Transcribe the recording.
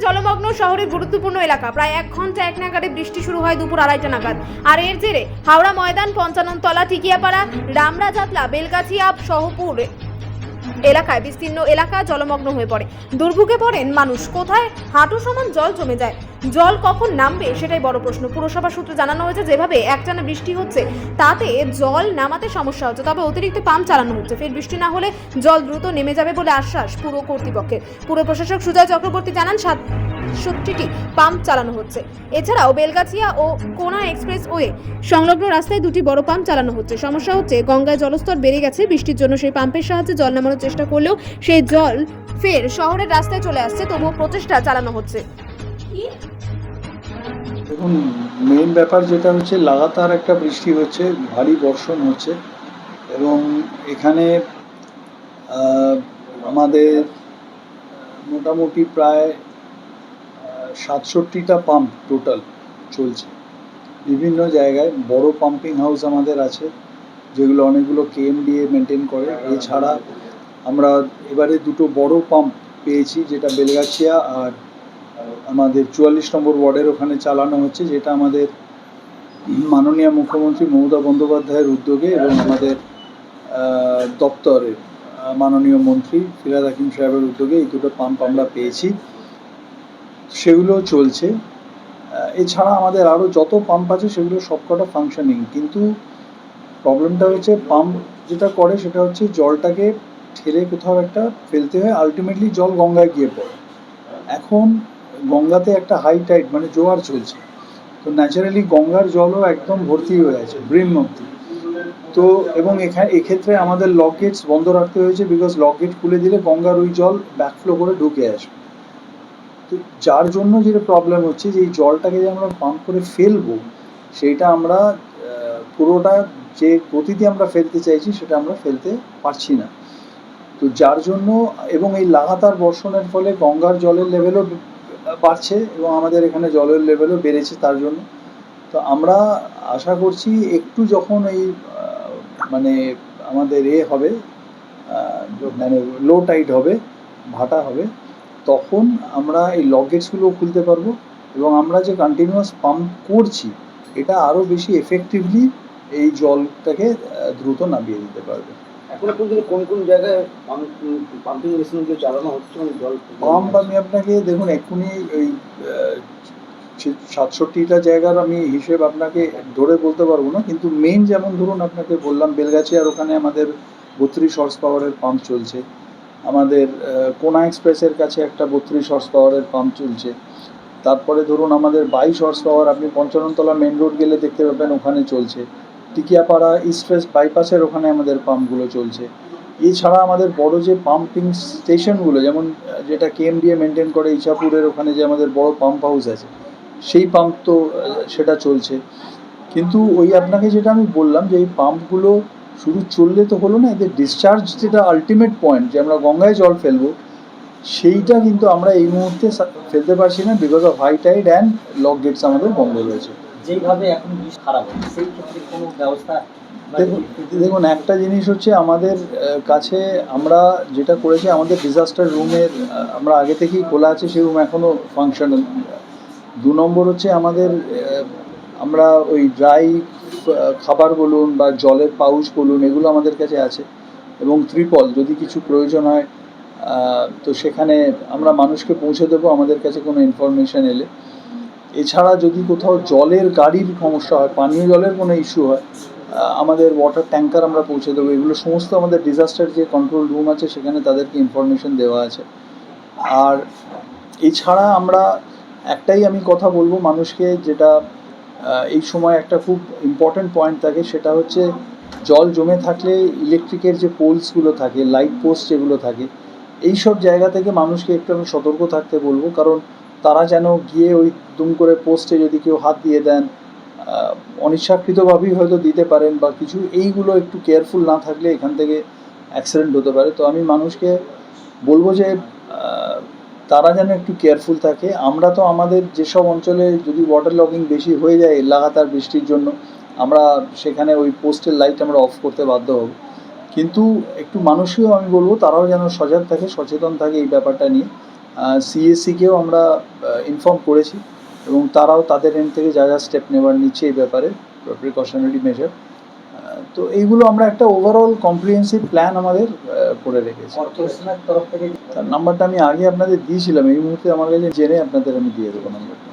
জলমগ্ন শহরের গুরুত্বপূর্ণ এলাকা। প্রায় 1 ঘন্টা এক নাগাড়ে বৃষ্টি শুরু হয় দুপুর 2:30 নাগাদ। আর এর জেরে হাওড়া ময়দান, পঞ্চাননতলা, টিকিয়াপাড়া, রামরাজাতলা, বেলগাছিয়া, শহপুর এলাকায় বিস্তীর্ণ এলাকা জলমগ্ন হয়ে পড়ে। দুর্ভোগে পড়েন মানুষ। কোথায় হাঁটু সমান জল জমে যায়, জল কখন নামবে সেটাই বড় প্রশ্ন। পুরসভা সূত্রে জানানো হয়েছে, যেভাবে একটানা বৃষ্টি হচ্ছে তাতে জল নামাতে সমস্যা হচ্ছে, তবে অতিরিক্ত পাম্প চালানো হচ্ছে। ফের বৃষ্টি না হলে জল দ্রুত নেমে যাবে বলে আশ্বাস পুর কর্তৃপক্ষের। পুর প্রশাসক সুজয় চক্রবর্তী জানান 67টি পাম্প চালানো হচ্ছে। এছাড়াও বেলগাছিয়া ও কোনা এক্সপ্রেস ওয়ে সংলগ্ন রাস্তায় 2টি বড় পাম্প চালানো হচ্ছে। সমস্যা হচ্ছে, গঙ্গায় জলস্তর বেড়ে গেছে। বৃষ্টির জন্য সেই পাম্পের সাহায্যে জল নামানোর চেষ্টা করলেও সেই জল ফের শহরের রাস্তায় চলে আসছে, তবুও প্রচেষ্টা চালানো হচ্ছে। দেখুন, মেইন ব্যাপার যেটা হচ্ছে, লাগাতার একটা বৃষ্টি হচ্ছে, ভারী বর্ষণ হচ্ছে এবং এখানে আমাদের মোটামুটি প্রায় 67টা পাম্প টোটাল চলছে। বিভিন্ন জায়গায় বড় পাম্পিং হাউস আমাদের আছে, যেগুলো অনেকগুলো কেএমডিএ মেনটেন করে। এছাড়া আমরা এবারে 2টো বড় পাম্প পেয়েছি, যেটা বেলগাছিয়া আর আমাদের 44 নম্বর ওয়ার্ডের ওখানে চালানো হচ্ছে, যেটা আমাদের মাননীয় মুখ্যমন্ত্রী মমতা বন্দ্যোপাধ্যায়ের উদ্যোগে এবং আমাদের দপ্তরের মাননীয় মন্ত্রী ফিরহাদ হাকিম সাহেবের উদ্যোগে এই 2টো পাম্প আমরা পেয়েছি, সেগুলো চলছে। এছাড়া আমাদের আরও যত পাম্প আছে সেগুলো সবকটা ফাংশনিং, কিন্তু প্রবলেমটা হচ্ছে পাম্প যেটা করে সেটা হচ্ছে জলটাকে ঠেলে কোথাও একটা ফেলতে হয়, আলটিমেটলি জল গঙ্গায় গিয়ে পড়ে। এখন গঙ্গাতে একটা হাই টাইড মানে জোয়ার চলছে, তো ন্যাচারালি গঙ্গার জলও একদম ভর্তি হয়ে আছে ব্রিম অব্দি। তো এবং এক্ষেত্রে আমাদের লক গেটস বন্ধ রাখতে হয়েছে, বিকজ লক গেট খুলে দিলে গঙ্গার ওই জল ব্যাকফ্লো করে ঢুকে আসবে। তো যার জন্য যেটা প্রবলেম হচ্ছে, যে এই জলটাকে যে আমরা পাম্প করে ফেলবো, সেইটা আমরা পুরোটা যে গতিতে আমরা ফেলতে চাইছি সেটা আমরা ফেলতে পারছি না। তো যার জন্য এবং এই লাগাতার বর্ষণের ফলে গঙ্গার জলের লেভেলও বাড়ছে এবং আমাদের এখানে জলের লেভেলও বেড়েছে তার জন্য। তো আমরা আশা করছি একটু যখন এই মানে আমাদের হবে, মানে লো টাইড হবে, ভাটা হবে, তখন আমরা এই লক গেটসগুলো খুলতে পারবো এবং আমরা যে কন্টিনিউয়াস পাম্প করছি এটা আরও বেশি এফেক্টিভলি এই জলটাকে দ্রুত নামিয়ে দিতে পারবে। এখনো পর্যন্ত কোন কোন জায়গায় পাম্পিং মেশিনগুলো চালানো হচ্ছে জল পাম্প? আমি আপনাকে দেখুন এক্ষুনি ওই 67টা জায়গার আমি হিসেব আপনাকে ধরে বলতে পারবো না, কিন্তু মেইন যেমন ধরুন আপনাকে বললাম বেলগাছিয়ার ওখানে আমাদের 32 হর্স পাওয়ারের পাম্প চলছে, আমাদের কোনা এক্সপ্রেসের কাছে একটা 32 হর্স পাওয়ারের পাম্প চলছে, তারপরে ধরুন আমাদের 22 হর্স পাওয়ার আপনি পঞ্চাননতলা মেন রোড গেলে দেখতে পাবেন ওখানে চলছে, টিকিয়াপাড়া ইস্ট ওয়েস্ট বাইপাসের ওখানে আমাদের পাম্পগুলো চলছে। এছাড়া আমাদের বড় যে পাম্পিং স্টেশনগুলো, যেমন যেটা কেএমডিএ মেনটেন করে ইছাপুরের ওখানে যে আমাদের বড় পাম্প হাউস আছে, সেই পাম্প তো সেটা চলছে। কিন্তু ওই আপনাকে যেটা আমি বললাম, যে এই পাম্পগুলো শুধু চললে তো হলো না, এদের ডিসচার্জ যেটা আলটিমেট পয়েন্ট, যে আমরা গঙ্গায় জল ফেলবো, সেইটা কিন্তু আমরা এই মুহূর্তে ফেলতে পারছি না, because of high tide and lock gates আমাদের বন্ধ রয়েছে। যেইভাবে এখন বৃষ্টি খারাপ হচ্ছে সেই ক্ষেত্রে কোনো ব্যবস্থা? দেখুন একটা জিনিস হচ্ছে, আমাদের কাছে আমরা যেটা করেছি, আমাদের ডিজাস্টার রুমের আমরা আগে থেকেই খোলা আছে, সেই রুম এখনও ফাংশনাল। 2 নম্বর হচ্ছে আমাদের আমরা ওই ড্রাই খাবার বলুন বা জলের পাউচ বলুন, এগুলো আমাদের কাছে আছে, এবং ত্রিপল যদি কিছু প্রয়োজন হয় তো সেখানে আমরা মানুষকে পৌঁছে দেবো আমাদের কাছে কোনো ইনফরমেশান এলে। এছাড়া যদি কোথাও জলের গাড়ির সমস্যা হয়, পানীয় জলের কোনো ইস্যু হয়, আমাদের ওয়াটার ট্যাঙ্কার আমরা পৌঁছে দেবো। এগুলো সমস্ত আমাদের ডিজাস্টার যে কন্ট্রোল রুম আছে সেখানে তাদেরকে ইনফরমেশন দেওয়া আছে। আর এছাড়া আমরা একটাই আমি কথা বলবো মানুষকে, যেটা এই সময় একটা খুব ইম্পর্ট্যান্ট পয়েন্ট থাকে, সেটা হচ্ছে জল জমে থাকলে ইলেকট্রিকের যে পোলসগুলো থাকে, লাইট পোস্ট যেগুলো থাকে, এই সব জায়গা থেকে মানুষকে একটু আমি সতর্ক থাকতে বলবো, কারণ তারা যেন গিয়ে ওই দুম করে পোস্টে যদি কেউ হাত দিয়ে দেন, অনিচ্ছাকৃতভাবেই হয়তো দিতে পারেন বা কিছু, এইগুলো একটু কেয়ারফুল না থাকলে এখান থেকে অ্যাক্সিডেন্ট হতে পারে। তো আমি মানুষকে বলবো যে তারা যেন একটু কেয়ারফুল থাকে। আমরা তো আমাদের যেসব অঞ্চলে যদি ওয়াটার লগিং বেশি হয়ে যায় লাগাতার বৃষ্টির জন্য, আমরা সেখানে ওই পোস্টের লাইট আমরা অফ করতে বাধ্য হব, কিন্তু একটু মানুষকেও আমি বলবো তারাও যেন সজাগ থাকে, সচেতন থাকে এই ব্যাপারটা নিয়ে, সিএসসিকেও আমরা ইনফর্ম করেছি এবং তারাও তাদের এন্ড থেকে যা যা স্টেপ নেওয়ার নিচ্ছে এই ব্যাপারে প্রিকশনারি মেজার। তো এইগুলো আমরা একটা ওভারঅল কম্প্রিহেন্সিভ প্ল্যান আমাদের করে রেখেছি। কর্পোরেশনের তরফ থেকে তার নাম্বারটা আমি আগে আপনাদের দিয়েছিলাম, এই মুহূর্তে আমার কাছে জেনে আপনাদের আমি দিয়ে দেবো নাম্বারটা।